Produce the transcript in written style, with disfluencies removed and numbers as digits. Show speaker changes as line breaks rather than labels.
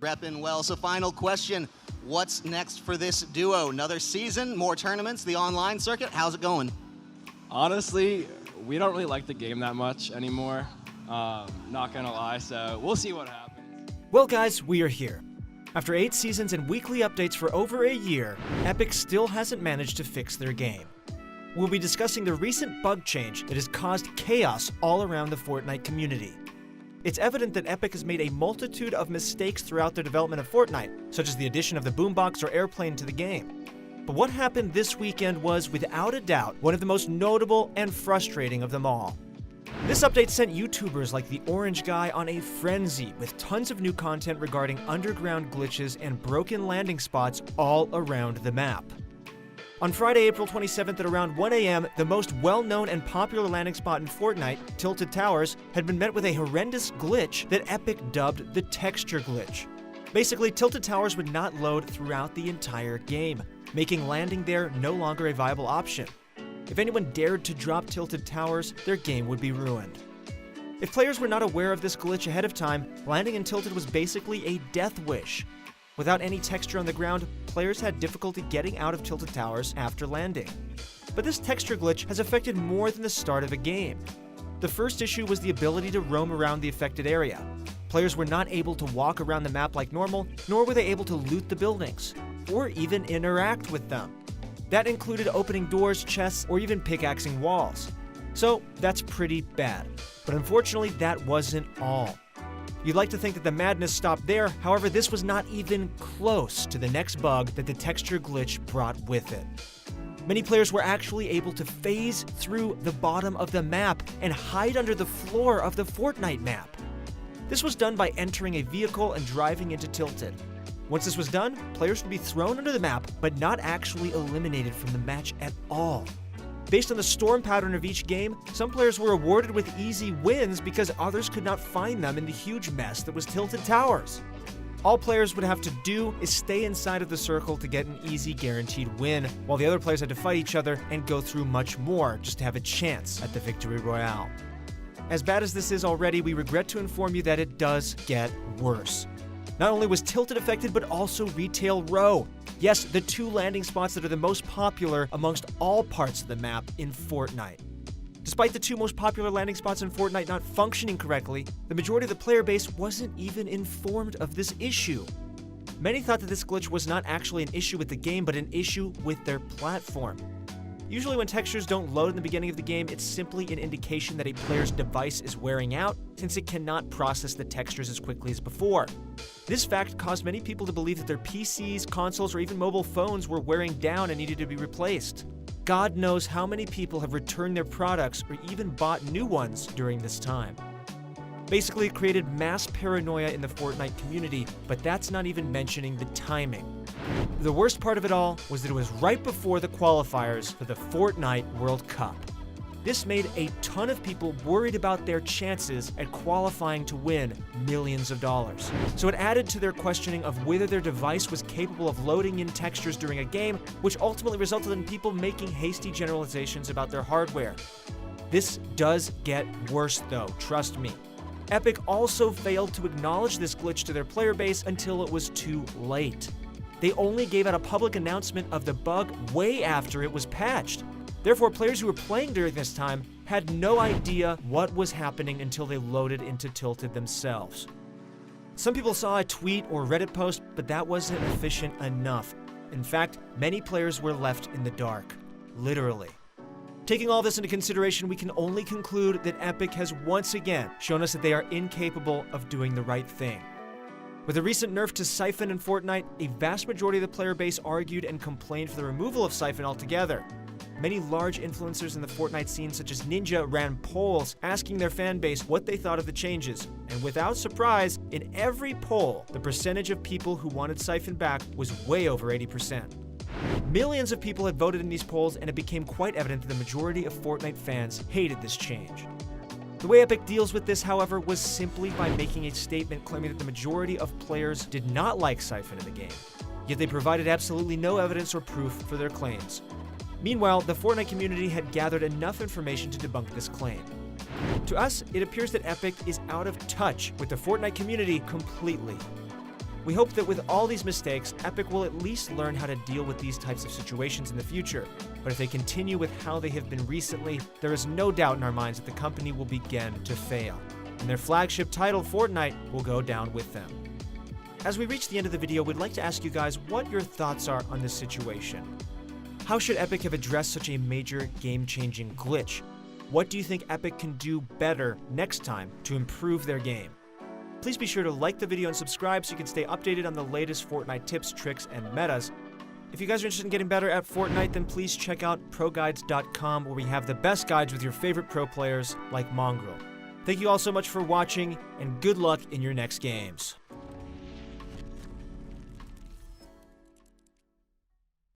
Reppin' well. So final question, what's next for this duo? Another season, more tournaments, the online circuit? How's it going?
Honestly, we don't really like the game that much anymore. Not gonna lie, so we'll see what happens.
Well guys, we are here. After 8 seasons and weekly updates for over a year, Epic still hasn't managed to fix their game. We'll be discussing the recent bug change that has caused chaos all around the Fortnite community. It's evident that Epic has made a multitude of mistakes throughout their development of Fortnite, such as the addition of the boombox or airplane to the game. But what happened this weekend was, without a doubt, one of the most notable and frustrating of them all. This update sent YouTubers like the Orange Guy on a frenzy with tons of new content regarding underground glitches and broken landing spots all around the map. On Friday, April 27th at around 1 a.m., the most well-known and popular landing spot in Fortnite, Tilted Towers, had been met with a horrendous glitch that Epic dubbed the texture glitch. Basically, Tilted Towers would not load throughout the entire game, making landing there no longer a viable option. If anyone dared to drop Tilted Towers, their game would be ruined. If players were not aware of this glitch ahead of time, landing in Tilted was basically a death wish. Without any texture on the ground, players had difficulty getting out of Tilted Towers after landing. But this texture glitch has affected more than the start of a game. The first issue was the ability to roam around the affected area. Players were not able to walk around the map like normal, nor were they able to loot the buildings, or even interact with them. That included opening doors, chests, or even pickaxing walls. So that's pretty bad. But unfortunately, that wasn't all. You'd like to think that the madness stopped there, however, this was not even close to the next bug that the texture glitch brought with it. Many players were actually able to phase through the bottom of the map and hide under the floor of the Fortnite map. This was done by entering a vehicle and driving into Tilted. Once this was done, players would be thrown under the map, but not actually eliminated from the match at all. Based on the storm pattern of each game, some players were awarded with easy wins because others could not find them in the huge mess that was Tilted Towers. All players would have to do is stay inside of the circle to get an easy guaranteed win, while the other players had to fight each other and go through much more just to have a chance at the victory royale. As bad as this is already, we regret to inform you that it does get worse. Not only was Tilted affected, but also Retail Row. Yes, the 2 landing spots that are the most popular amongst all parts of the map in Fortnite. Despite the 2 most popular landing spots in Fortnite not functioning correctly, the majority of the player base wasn't even informed of this issue. Many thought that this glitch was not actually an issue with the game, but an issue with their platform. Usually when textures don't load in the beginning of the game, it's simply an indication that a player's device is wearing out, since it cannot process the textures as quickly as before. This fact caused many people to believe that their PCs, consoles, or even mobile phones were wearing down and needed to be replaced. God knows how many people have returned their products or even bought new ones during this time. Basically, it created mass paranoia in the Fortnite community, but that's not even mentioning the timing. The worst part of it all was that it was right before the qualifiers for the Fortnite World Cup. This made a ton of people worried about their chances at qualifying to win millions of dollars. So it added to their questioning of whether their device was capable of loading in textures during a game, which ultimately resulted in people making hasty generalizations about their hardware. This does get worse though, trust me. Epic also failed to acknowledge this glitch to their player base until it was too late. They only gave out a public announcement of the bug way after it was patched. Therefore, players who were playing during this time had no idea what was happening until they loaded into Tilted themselves. Some people saw a tweet or Reddit post, but that wasn't efficient enough. In fact, many players were left in the dark. Literally. Taking all this into consideration, we can only conclude that Epic has once again shown us that they are incapable of doing the right thing. With the recent nerf to Siphon in Fortnite, a vast majority of the player base argued and complained for the removal of Siphon altogether. Many large influencers in the Fortnite scene, such as Ninja, ran polls asking their fan base what they thought of the changes. And without surprise, in every poll, the percentage of people who wanted Siphon back was way over 80%. Millions of people had voted in these polls, and it became quite evident that the majority of Fortnite fans hated this change. The way Epic deals with this, however, was simply by making a statement claiming that the majority of players did not like Siphon in the game, yet they provided absolutely no evidence or proof for their claims. Meanwhile, the Fortnite community had gathered enough information to debunk this claim. To us, it appears that Epic is out of touch with the Fortnite community completely. We hope that with all these mistakes, Epic will at least learn how to deal with these types of situations in the future. But if they continue with how they have been recently, there is no doubt in our minds that the company will begin to fail, and their flagship title, Fortnite, will go down with them. As we reach the end of the video, we'd like to ask you guys what your thoughts are on this situation. How should Epic have addressed such a major game-changing glitch? What do you think Epic can do better next time to improve their game? Please be sure to like the video and subscribe so you can stay updated on the latest Fortnite tips, tricks, and metas. If you guys are interested in getting better at Fortnite, then please check out ProGuides.com, where we have the best guides with your favorite pro players like Mongrel. Thank you all so much for watching, and good luck in your next games.